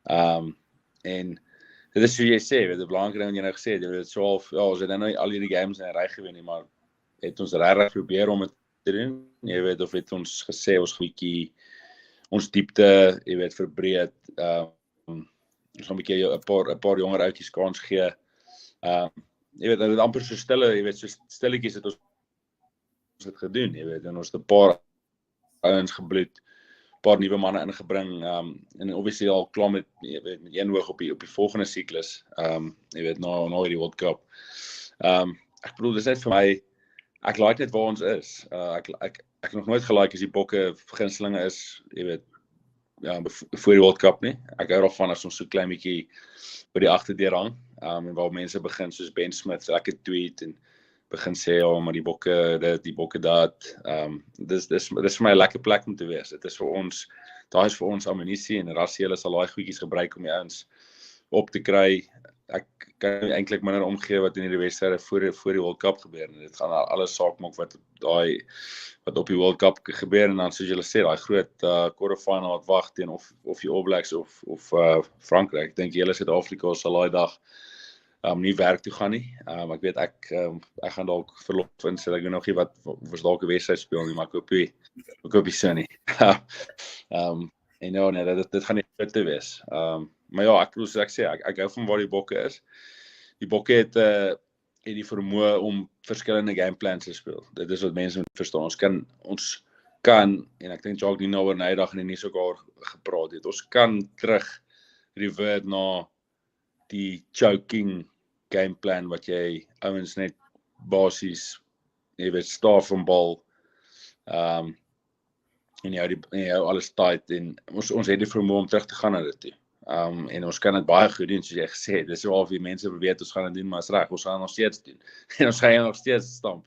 En dit is soos jy sê, weet, die belangrike ding wat jy nou gesê het, jy weet, ons het nou al hierdie games in 'n ry gewen nie, maar het ons regtig probeer om dit te doen, jy weet, of het ons gesê, ons bietjie ons diepte, jy weet, verbreed, ons gaan bietjie 'n paar jonger outjies kans gee, jy weet, dit amper so stille, jy weet, so stilletjies het ons dit gedoen, jy weet, en ons het 'n paar ouens gebloed, 'n paar nuwe manne ingebring, en obviously al klaar met een oog op die volgende siklus, jy weet, na hierdie World Cup. Ek bedoel, dis net vir my, ek like net waar ons is, ek nog nooit gelike as die Bokke gunstelinge is, jy weet, voor die World Cup nie. Ek hou daarvan as ons so klein bietjie by die agterdeur hang, en waar mense begin soos Ben Smith lekker tweet en begin sê maar die Bokke dit, die Bokke dat. Dis vir my 'n lekker plek om te wees. Dit is vir ons, daar is vir ons ammunisie en Rassie hulle sal daai goedjies gebruik om die ouens op te kry. ek kan eintlik minder omgee wat in hierdie wedstryde voor die World Cup gebeur en dit gaan alles saak maak wat op die World Cup gebeur en dan soos julle sê, daai groot quarterfinal wat wag teen of die All Blacks of Frankryk. Ek dink hele Suid-Afrika sal daai dag nie werk toe gaan nie. Ek weet ek gaan dalk verlof in, so ek weet nog nie wat was dalk 'n wedstryd speel nie, maar ek hoop nie so nie. En ja, nee, dit gaan nie goed te wees. Maar ja, soos ek sê, ek hou van waar die bokke is. Die bokke het die vermoë om verskillende gameplans te speel. Dit is wat mense moet verstaan. Ons kan en ek dink Jacques Dina oor nydag en nie so gaar gepraat het. Ons kan terug revert na die choking gameplan wat jy ouens net basies, jy weet, staaf en bal en jy hou alles tight en ons het die vermoë om terug te gaan na dit toe. En ons kan dit baie goed doen, soos jy gesê het. Dis so al die mense weet ons gaan dit doen, maar is reg, ons gaan nog steeds doen. En ons gaan nog steeds stamp.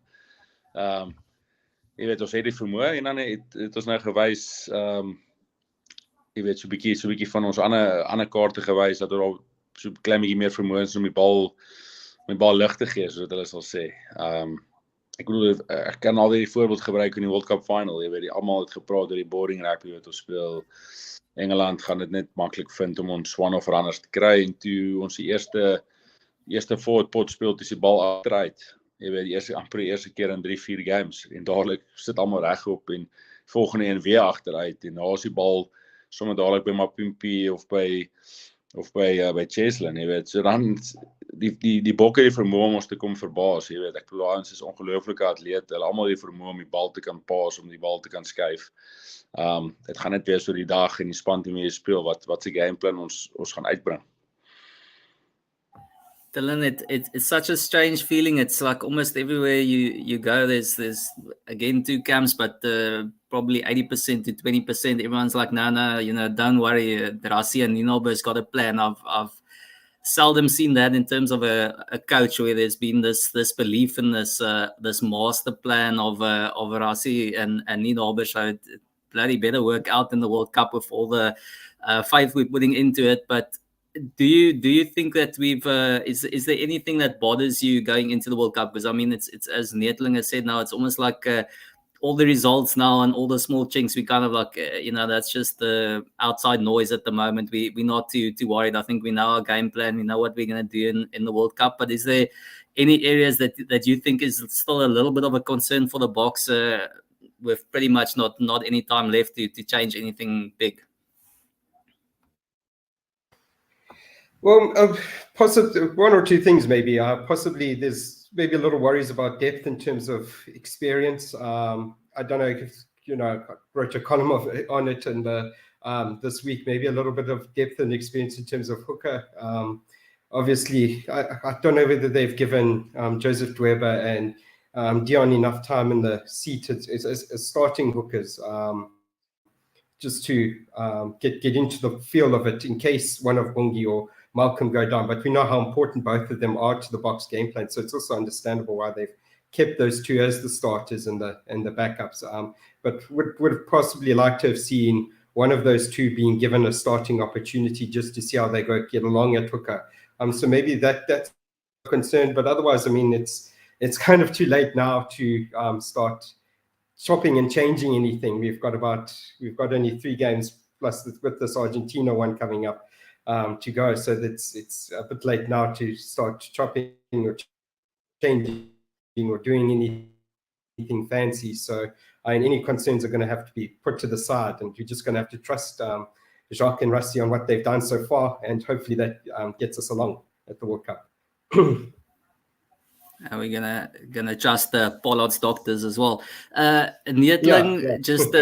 Jy weet, ons het die vermoë en dan het ons nou gewys, jy weet, so 'n bietjie van ons ander kaarte gewys dat ons al so 'n klein bietjie meer vermoë is om die bal lig te gee, soos wat hulle sal sê. Ek bedoel, ek kan al die voorbeeld gebruik in die World Cup final, jy weet, almal het gepraat oor die boring rugby wat ons speel. Engeland gaan dit net maklik vind om ons one of runners te kry en toe ons die eerste forward pot speel, toe is die bal agteruit. Jy weet, die eerste keer in 3-4 games en dadelik sit almal regop en volgende een weer agteruit en daar is die bal sommer dadelik by Mapimpi of by Gesels, jy weet. So dan die bokke die vermoë om ons te kom verbaas, jy weet. Ek bedoel ons is ongelooflike atlete, hulle almal die vermoë om die bal te kan paas, om die bal te kan skuif. Dit gaan net wees oor die dag en die span waarmee jy speel wat se gameplan ons gaan uitbring. Dylan, it's such a strange feeling. It's like almost everywhere you go, there's again 2 camps, but probably 80% to 20%. Everyone's like, no, you know, don't worry. Rassie and Ninober's got a plan. I've seldom seen that in terms of a coach where there's been this belief in this master plan of Rassie and Ninober. So it bloody better work out in the World Cup with all the faith we're putting into it, but. Do you think that we've is there anything that bothers you going into the World Cup? Because I mean, it's as Neetling has said now, it's almost like all the results now and all the small chinks. We kind of like you know, that's just the outside noise at the moment. We're not too worried. I think we know our game plan. We know what we're going to do in the World Cup. But is there any areas that you think is still a little bit of a concern for the Boks with pretty much not any time left to change anything big? Well, possibly one or two things maybe. Possibly there's maybe a little worries about depth in terms of experience. I don't know if, you know, I wrote a column on it and this week, maybe a little bit of depth and experience in terms of hooker. Obviously, I don't know whether they've given Joseph Dweber and Dion enough time in the seat as starting hookers. Just to get into the feel of it in case one of Bungi or Malcolm go down, but we know how important both of them are to the Boks game plan, so it's also understandable why they've kept those two as the starters and the backups. But would possibly like to have seen one of those two being given a starting opportunity just to see how they get along at hooker. So maybe that's a concern, but otherwise, I mean, it's kind of too late now to start chopping and changing anything. We've got only 3 games plus with this Argentina one coming up to go, so it's a bit late now to start chopping or changing or doing anything fancy. So any concerns are going to have to be put to the side, and you're just going to have to trust Jacques and Rassie on what they've done so far, and hopefully that gets us along at the World Cup. Are we gonna trust Pollard's doctors as well? Neetling, just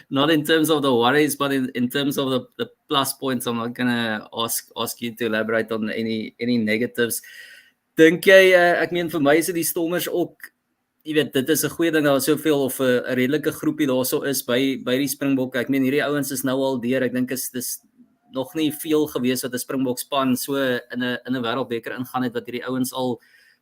not in terms of the worries, but in terms of the plus points. I'm not gonna ask you to elaborate on any negatives. Dink jy, ek meen vir my is die Stormers ook, jy weet, dit is 'n goeie ding dat soveel of 'n redelike groepie daarso is by die Springbokke. Ek meen hierdie ouens is nou al deur. Ek dink dis nog nie veel gewees wat 'n Springbok span so in 'n wêreldbeker ingaan het wat hierdie ouens al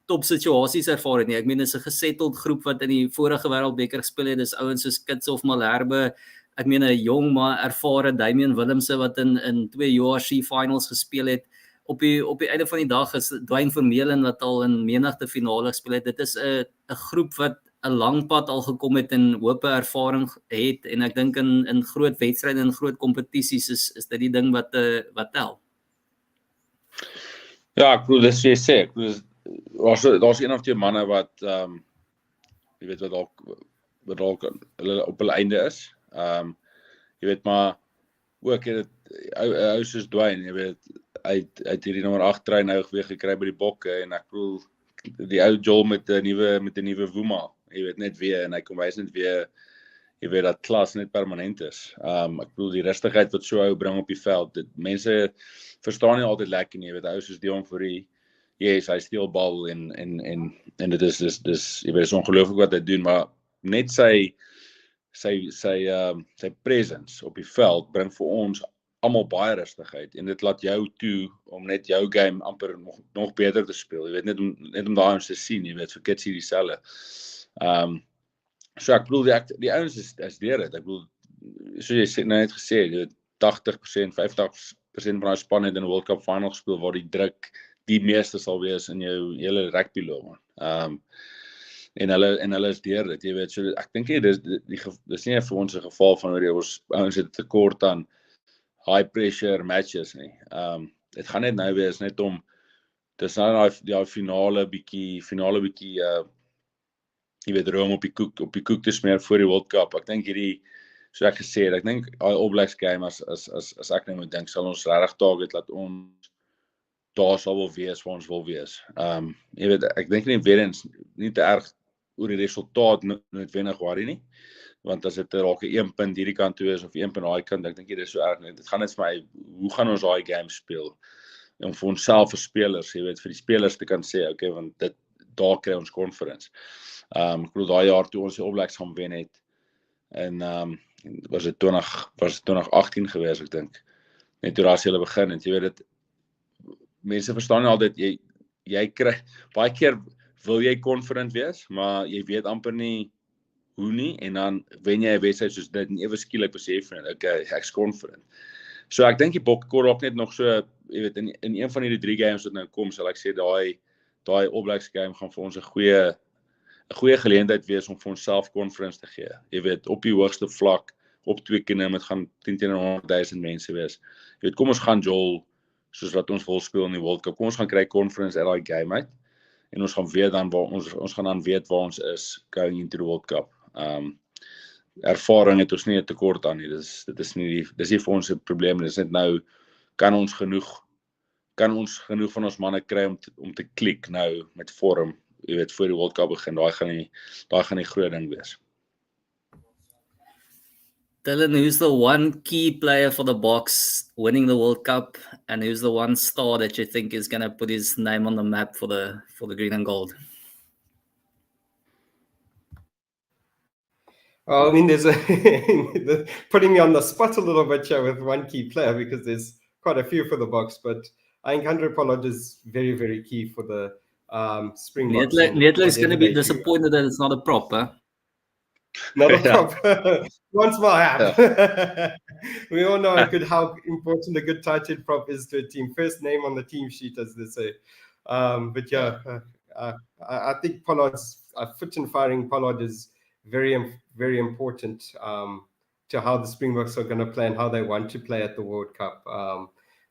top situasies ervaar het nie. Ek meen dis 'n gesettled groep wat in die vorige wêreldbeker gespeel het. Dis ouens soos Kits of Malherbe. Ek meen 'n jong maar ervare Damian Willemse wat in 2 URC finals gespeel het. op die einde van die dag is Dwayne Vermeulen wat al in menigte finale gespeel het. Dit is 'n groep wat 'n lang pad al gekom het en hoop ervaring het, en ek dink in groot wedstryde en groot kompetisies is dit die ding wat tel. Ja, ek bedoel, dis jy sê, daar's een of twee manne wat jy weet wat dalk hulle op hulle einde is. Jy weet, maar ook het ou soos Dwayne, jy weet, hy het hierdie nommer 8 trein nou weer gekry by die bokke, en ek bedoel die ou Joel met 'n nuwe woema, jy weet, net weer, en hy kom wys net weer, jy weet, dat klas net permanent is. Ek bedoel die rustigheid wat so ou bring op die veld, mense verstaan nie altyd lekker nie, jy weet, ou soos Dion voorry, yes, hy steel bal en dit is jy weet, is ongelooflik wat hy doen, maar net sy presence op die veld bring vir ons almal baie rustigheid, en dit laat jou toe om net jou game amper nog beter te speel, jy weet, net om daai ons te sien, jy weet, vir kids hier dieselfde. So ek bedoel, die ouens is deur dit, ek bedoel, soos jy net gesê, jy weet, 80%, 85% van die span het in 'n World Cup final gespeel, waar die druk die meeste sal wees in jou hele rugby loopbaan. En hulle is deur dit, jy weet, so ek dink nie dis nie vir ons 'n geval van hoe ons ouens het tekort aan high pressure matches nie. Dit gaan net nou wees net om dis nou die finale bietjie jy weet, room op die koek te smeer voor die World Cup. Ek dink hierdie, so ek gesê het, ek dink die All Blacks game as ek nou moet dink, sal ons regtig target laat ons daar sal wel wees waar ons wil wees. Jy weet, ek dink weer eens nie te erg oor die resultaat noodwendig worry nie, want as dit raak 'n punt hierdie kant toe is of 1 punt daai kant, ek dink dit is so erg nie. Dit gaan net vir my, hoe gaan ons daai game speel? En vir onsself as spelers, jy weet, vir die spelers te kan sê, okay, want daar kry ons conference. Ek bedoel daai jaar toe ons die All Blacks gaan wen het, en was dit 2018 gewees, ek dink. Net toe daar hulle begin het, jy weet dit, mense verstaan nie altyd, jy kry, baie keer wil jy confident wees, maar jy weet amper nie hoe nie, en dan wen jy 'n wedstryd soos dit, en ewe skielik besef jy, okay, ek's confident. So ek dink die bokke kort ook net nog so, jy weet, in een van hierdie 3 games wat nou kom, sal ek sê, daai All Blacks game gaan vir ons 'n goeie geleentheid wees om vir onsself conference te gee. Jy weet, op die hoogste vlak, op 2 kine, met gaan 10 teen 100,000 mense wees. Jy weet, kom ons gaan Joel, soos wat ons wil speel in die World Cup, kom ons gaan kry conference uit daai game uit, en ons gaan weet dan ons gaan dan weet waar ons is going into the World Cup. Ervaring het ons nie 'n tekort aan nie. Dis nie vir ons 'n probleem, dis net nou kan ons genoeg van ons manne kry om te klik nou met vorm, jy weet, voor die World Cup begin. Daai gaan die groot ding wees. Dylan, who's the one key player for the Boks winning the World Cup, and who's the one star that you think is going to put his name on the map for the green and gold? Well, I mean, there's putting me on the spot a little bit here with one key player, because there's quite a few for the Boks, but I think Andre Pollard is very, very key for the Springboks. Needler is going to be disappointed that it's not a prop, huh? Not a prop. Once more, yeah. We all know how important a good tight head prop is to a team. First name on the team sheet, as they say. But yeah, I think Pollard's fit and firing Pollard is very, very important to how the Springboks are going to play and how they want to play at the World Cup.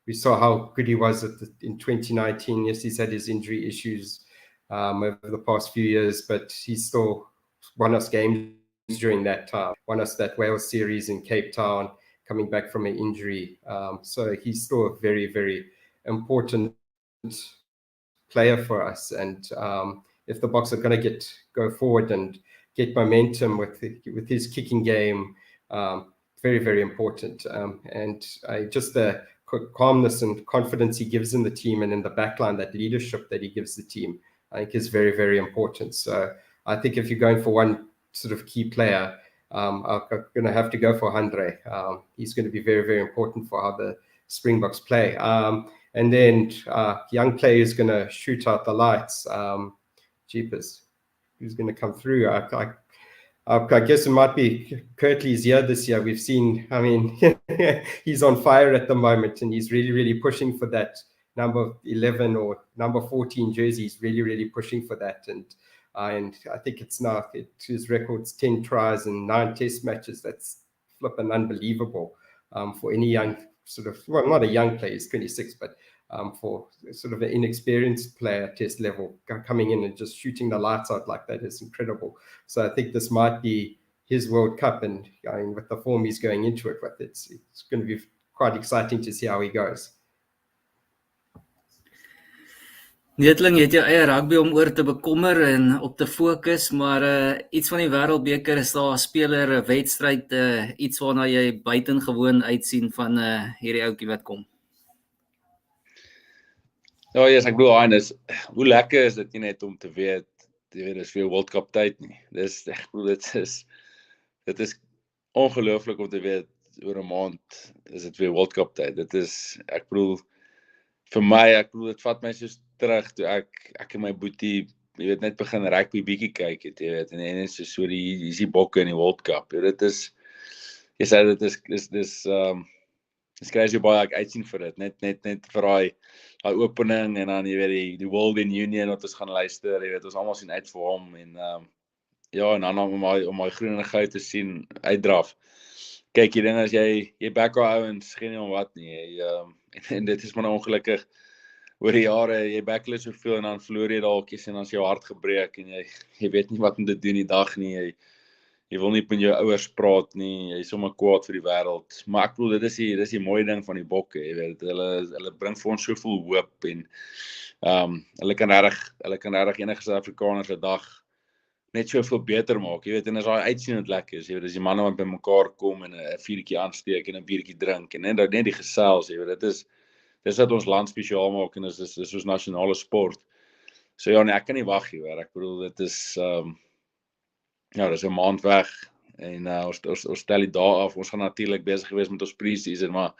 We saw how good he was in 2019. Yes, he's had his injury issues over the past few years, but he still won us games during that time. Won us that Wales series in Cape Town, coming back from an injury. So he's still a very, very important player for us. And if the Boks are going to go forward and get momentum with his kicking game, very, very important. And just the calmness and confidence he gives in the team and in the backline, that leadership that he gives the team, I think is very, very important. So I think if you're going for one sort of key player, I'm going to have to go for Andre. He's going to be very, very important for how the Springboks play. And then young player is going to shoot out the lights. Jeepers, who's going to come through? I guess it might be Kirtley's year this year. We've seen, I mean, he's on fire at the moment, and he's really, really pushing for that number 11 or number 14 jerseys, really pushing for that. And I think it's now, his record's 10 tries and 9 test matches. That's flipping unbelievable for any young sort of, well, not a young player, he's 26, but for sort of an inexperienced player at test level, coming in and just shooting the lights out like that is incredible. So I think this might be his World Cup, and with the form he's going into it with, it's going to be quite exciting to see how he goes. Neetling, het jou eie rugby om oor te bekommer en op te fokus, maar iets van die wêreldbeker is daar 'n speler, 'n wedstryd, iets waarna jy buitengewoon uitsien van hierdie ouetjie wat kom. Ja, yes, ek bedoel, Hein, hoe lekker is dit nie net om te weet, dis weer World Cup tyd nie. Ek bedoel, dit is ongelooflik om te weet, oor 'n maand is dit weer World Cup tyd. Ek bedoel, vir my, dit vat my soos terug, toe ek en my boetie, jy weet, net begin rugby bietjie kyk het, jy weet, en is so die bokke in die World Cup. Dit is, jy sê, dis crazy baie, ek uitsien vir dit, net vir daai opening, en dan, jy weet, die World in Union, wat ons gaan luister, jy weet, ons almal sien uit vir hom, en ja, en dan om my groen en goud te sien, uitdraf. Kyk, die ding is, jy back our ouens, geen nie om wat nie, en dit is maar ongelukkig, oor die jare, jy back hulle soveel, en dan verloor jy dalk, en dan is jou hart gebreek, en jy weet nie wat om te doen die dag nie, jy wil nie met jou ouers praat nie, jy is sommer kwaad vir die wêreld, maar ek bedoel, dit is die mooie ding van die bokke, jy weet, hulle bring vir ons soveel hoop, en hulle kan regtig enige Suid-Afrikaner se dag net soveel beter maak, jy weet, en as daai uitsien lekker is, jy weet, as die manne wat by mekaar kom, en 'n vuurtjie aansteek, en 'n biertjie drink, en net die gesels, jy weet, dis wat ons land spesiaal maak, en dis ons nasionale sport. So ja, nee, ek kan nie wag nie, hoor, ek bedoel, dit is, ja, dis 'n maand weg, en ons stel die dae af, ons gaan natuurlik besig gewees met ons pre-season, maar,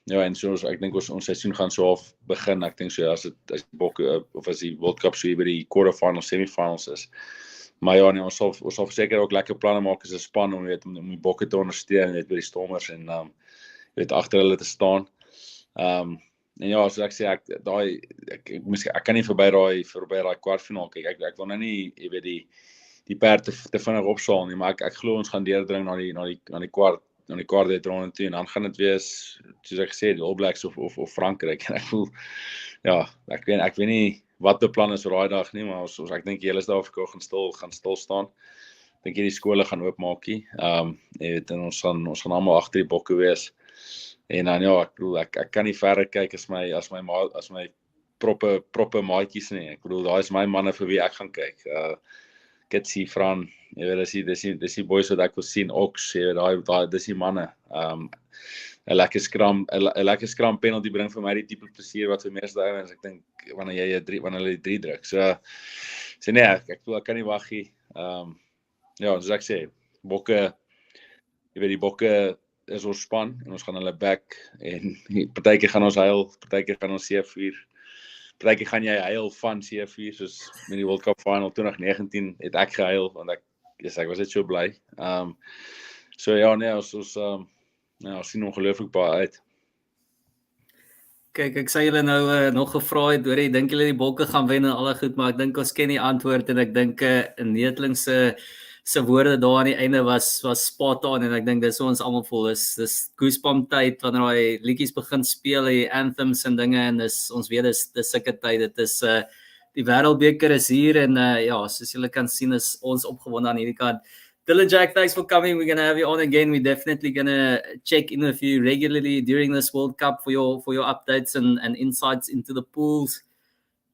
ja, en so, ek dink ons seisoen gaan so half begin, ek dink so, as die bokke, of as die World Cup so by die quarterfinals, semifinals is, maar ja, nee, ons sal seker ook lekker planne maak as 'n span, om die bokke te ondersteun, weet, by die Stormers, en, weet, agter hulle te staan, en ja, so ek sê, ek kan nie verby daai kwartfinaal kyk, ek wil nou nie, jy weet, die perd te vinnig opsaal nie, maar ek glo ons gaan deurdring na die kwart uitronde toe, en dan gaan dit wees, soos ek gesê, die All Blacks of Frankryk, en ek voel, ja, ek weet nie wat beplan is vir daai dag nie, maar ek dink die hele Suid-Afrika gaan stil staan, ek dink die skole gaan oopmaak, jy weet, en ons gaan almal agter die bokke wees, en dan ja, ek bedoel, ek kan nie verder kyk as my proppe maatjies nie, ek bedoel, daai is my manne vir wie ek gaan kyk, Kitsie, Fran, jy weet, dis die boys wat ek wil sien, Ox, jy weet, dis die manne, 'n lekker skram penalty bring vir my die tipe plesier wat vir meeste ouens, ek dink, wanneer hulle 3 druk, so nee, ek bedoel, ek kan nie wag nie, ja, soos ek sê, bokke, jy weet, die bokke is ons span, en ons gaan hulle back, en partykeer gaan ons huil, partykeer gaan ons seevier, partykeer gaan jy huil van seevier, soos met die World Cup Final 2019, het ek gehuil, want ek was net so bly, so ja, nee, ons sien ongelooflik baie uit. Kyk, ek sê julle nou nog gevra het, hoor, ek dink julle die bokke gaan wen en alle goed, maar ek dink ons ken die antwoord, en ek dink 'n Neetling se woorde daar aan die einde was spot on, en ek dink dis ons almal voel, dis goosebump tyd, wanneer hy liedjies begin speel, die anthems en dinge, en ons weet, dis sulke tyd, dit is, die wêreldbeker is hier, en ja, soos julle kan sien, is ons opgewonde aan hierdie kant. Dylan Jack, thanks for coming. We're going to have you on again. We're definitely going to check in with you regularly during this World Cup for your updates and insights into the pools.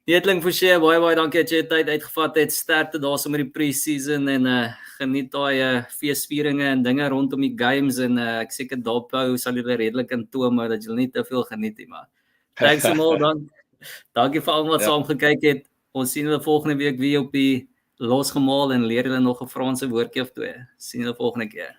Neetling, forseer, baie dankie dat jy tyd uitgevat het, sterkte daar so met die pre-season, en geniet daai feesvieringe en dinge rondom die games, en ek seker daarop sal julle redelik in toom, maar dat julle nie te veel geniet nie, maar thanks almal, dankie vir almal wat saam gekyk het. Ons sien julle volgende week weer op die Losgemaal, en leer julle nog 'n Franse woordjie of 2. Sien julle volgende keer.